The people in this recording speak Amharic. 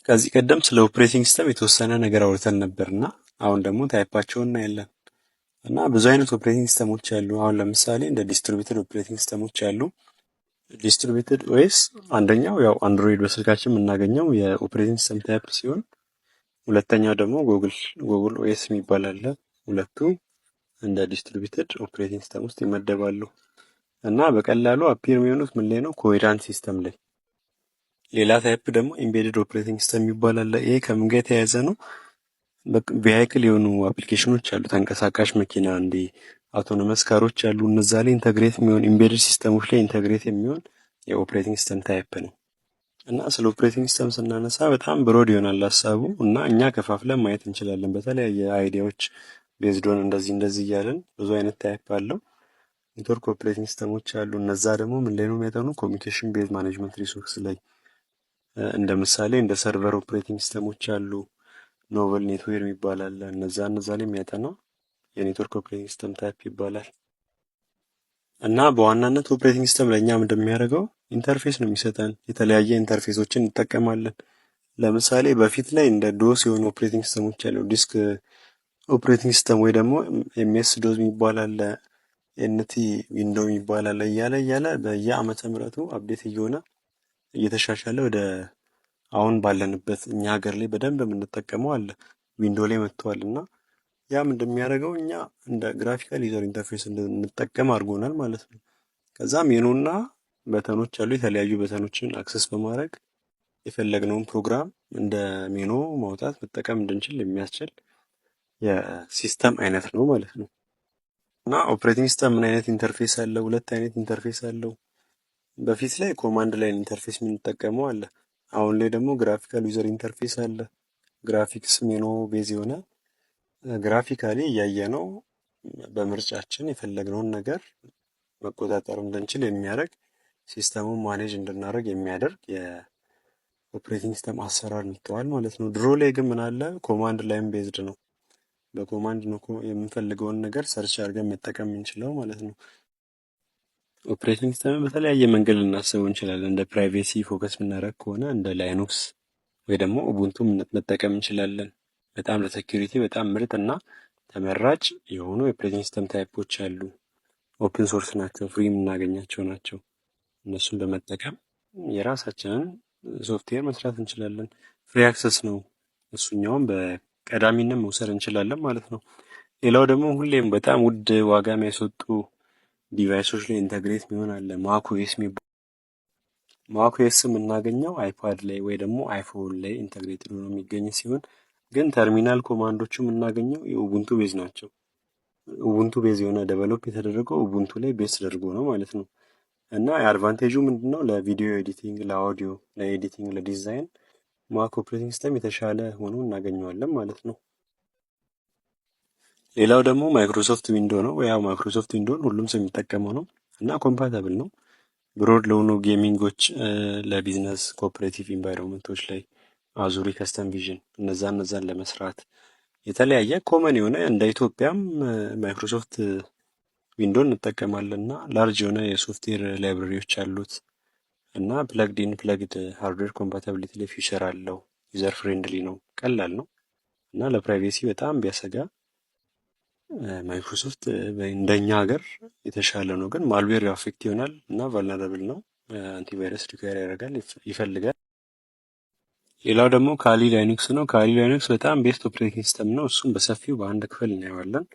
ከዚህ ቀደም ስለ ኦፕሬቲንግ ሲስተም የተወሰነ ነገር አውርተን ነበርና አሁን ደግሞ ታይፓቸውን እናያለን። እና ብዙ አይነት ኦፕሬቲንግ ሲስተሞች አሉ። አሁን ለምሳሌ እንደ ዲስትሪቢዩትድ ኦፕሬቲንግ ሲስተሞች አሉ። ዲስትሪቢዩትድ ኦኤስ አንደኛው ያው አንድሮይድ በስልካችን የምናገኘው የኦፕሬቲንግ ሲስተም ታይፕ ሲሆን፣ ሁለተኛው ደግሞ ጉግል ኦኤስ የሚባል አለ። ሁለቱ እንደ ዲስትሪቢዩትድ ኦፕሬቲንግ ሲስተም ውስጥ ይመደባሉ እና በቀላሉ አፒር የሚሆኑት ምን ላይ ነው? ኮሄራንት ሲስተም ላይ። ሌላ ታይፕ ደግሞ ኢምቤድድ ኦፕሬቲንግ ሲስተም ይባላል። ይሄ ከምን ጋር የተያያዘ ነው? ቬሂክል የሆኑ አፕሊኬሽኖች አሉ። ተንቀሳቃሽ መኪና እንዲ አውቶኖመስ ካሮች አሉ። እነዛ ላይ ኢንተግሬት የሚሆን ኢምቤድድ ሲስተሞች ላይ ኢንተግሬት የሚሆን የኦፕሬቲንግ ሲስተም ታይፕ ነው። እና ስለ ኦፕሬቲንግ ሲስተም ስናነሳ በጣም ብሮድ ይሆናል ሀሳቡ እና እኛ ከፋፍለን ማየት እንችላለን በተለያየ አይዲያዎች ቤዝዶን እንደዚህ እያለን ብዙ አይነት ታይፕ አለው። ኔትወርክ ኦፕሬቲንግ ሲስተሞች አሉ። እነዛ ደግሞ ምን ላይ ነው የሚያጠኑ? ኮሚኒኬሽን ቤዝ ማኔጅመንት ሪሶርስ ላይ እንደ ምሳሌ እንደ ሰርቨር ኦፕሬቲንግ ሲስተሞች አሉ። ኖቨል ኔትዌር ይባላል። እነዛ ላይ የሚያጠና የኔትወርክ ኦፕሬቲንግ ሲስተም ታይፕ ይባላል። እና በዋናነት ኦፕሬቲንግ ሲስተም ለእኛ እንደሚያደርገው ኢንተርፌስ ነው የሚሰጠን። የተለያየ ኢንተርፌሶችን እንጠቀማለን። ለምሳሌ በፊት ላይ እንደ ዶስ የሆኑ ኦፕሬቲንግ ሲስተሞች አሉ። ዲስክ ኦፕሬቲንግ ሲስተም ወይ ደግሞ ኤምኤስ ዶዝ የሚባል አለ፣ ኤንቲ ዊንዶ የሚባል አለ። እያለ በየዓመተ ምህረቱ አፕዴት እየሆነ እየተሻሻለ ወደ አሁን ባለንበት እኛ ሀገር ላይ በደንብ የምንጠቀመው አለ ዊንዶ ላይ መጥቷል። እና ያም እንደሚያደርገው እኛ እንደ ግራፊካል ዩዘር ኢንተርፌስ እንድንጠቀም አድርጎናል ማለት ነው። ከዛ ሜኑና በተኖች አሉ። የተለያዩ በተኖችን አክሰስ በማድረግ የፈለግነውን ፕሮግራም እንደ ሜኑ ማውጣት መጠቀም እንድንችል የሚያስችል የሲስተም አይነት ነው ማለት ነው። እና ኦፕሬቲንግ ሲስተም ምን አይነት ኢንተርፌስ አለው? ሁለት አይነት ኢንተርፌስ አለው። በፊት ላይ ኮማንድ ላይን ኢንተርፌስ የምንጠቀመው አለ። አሁን ላይ ደግሞ ግራፊካል ዩዘር ኢንተርፌስ አለ። ግራፊክስ ሜኑ ቤዝ የሆነ ግራፊካሊ እያየነው በምርጫችን የፈለግነውን ነገር መቆጣጠር እንድንችል የሚያደርግ ሲስተሙን ማኔጅ እንድናደርግ የሚያደርግ የኦፕሬቲንግ ሲስተም አሰራር መጥተዋል ማለት ነው። ድሮ ላይ ግን ምን አለ? ኮማንድ ላይን ቤዝድ ነው። በኮማንድ ነው የምንፈልገውን ነገር ሰርች አድርገን መጠቀም የምንችለው ማለት ነው። ኦፕሬቲንግ ሲስተም በተለያየ መንገድ ልናስበው እንችላለን። እንደ ፕራይቬሲ ፎከስ የምናደርግ ከሆነ እንደ ላይኖክስ ወይ ደግሞ ኡቡንቱ መጠቀም እንችላለን። በጣም ለሴኩሪቲ በጣም ምርጥ እና ተመራጭ የሆኑ የኦፕሬቲንግ ሲስተም ታይፖች አሉ። ኦፕን ሶርስ ናቸው፣ ፍሪ የምናገኛቸው ናቸው። እነሱን በመጠቀም የራሳችንን ሶፍትዌር መስራት እንችላለን። ፍሪ አክሰስ ነው፣ እሱኛውም በቀዳሚነት መውሰድ እንችላለን ማለት ነው። ሌላው ደግሞ ሁሌም በጣም ውድ ዋጋ የሚያስወጡ ዲቫይሶች ላይ ኢንተግሬት የሚሆን አለ። ማክኦኤስ የሚባል ማክኦኤስ የምናገኘው አይፓድ ላይ ወይ ደግሞ አይፎን ላይ ኢንተግሬትድ ሆኖ የሚገኝ ሲሆን ግን ተርሚናል ኮማንዶቹ የምናገኘው የኡቡንቱ ቤዝ ናቸው። ኡቡንቱ ቤዝ የሆነ ዴቨሎፕ የተደረገው ኡቡንቱ ላይ ቤዝ ተደርጎ ነው ማለት ነው። እና የአድቫንቴጁ ምንድነው? ለቪዲዮ ኤዲቲንግ፣ ለአውዲዮ፣ ለኤዲቲንግ፣ ለዲዛይን ማክ ኦፕሬቲንግ ሲስተም የተሻለ ሆኖ እናገኘዋለን ማለት ነው። ሌላው ደግሞ ማይክሮሶፍት ዊንዶ ነው። ያው ማይክሮሶፍት ዊንዶን ሁሉም ሰው የሚጠቀመው ነው እና ኮምፓታብል ነው። ብሮድ ለሆኑ ጌሚንጎች፣ ለቢዝነስ ኮኦፕሬቲቭ ኢንቫይሮንመንቶች ላይ አዙሪ ከስተም ቪዥን እነዛን ለመስራት የተለያየ ኮመን የሆነ እንደ ኢትዮጵያም ማይክሮሶፍት ዊንዶን እንጠቀማለን እና ላርጅ የሆነ የሶፍትዌር ላይብረሪዎች አሉት እና ፕለግድ ኢን ፕለግድ ሃርድዌር ኮምፓታቢሊቲ ላይ ፊቸር አለው። ዩዘር ፍሬንድሊ ነው፣ ቀላል ነው እና ለፕራይቬሲ በጣም ቢያሰጋ ማይክሮሶፍት እንደኛ ሀገር የተሻለ ነው። ግን ማልዌር አፌክት ይሆናል እና ቫልነራብል ነው። አንቲቫይረስ ሪኳየር ያደርጋል ይፈልጋል። ሌላው ደግሞ ካሊ ላይኖክስ ነው። ካሊ ላይኖክስ በጣም ቤስት ኦፕሬቲንግ ሲስተም ነው። እሱም በሰፊው በአንድ ክፍል እናየዋለን።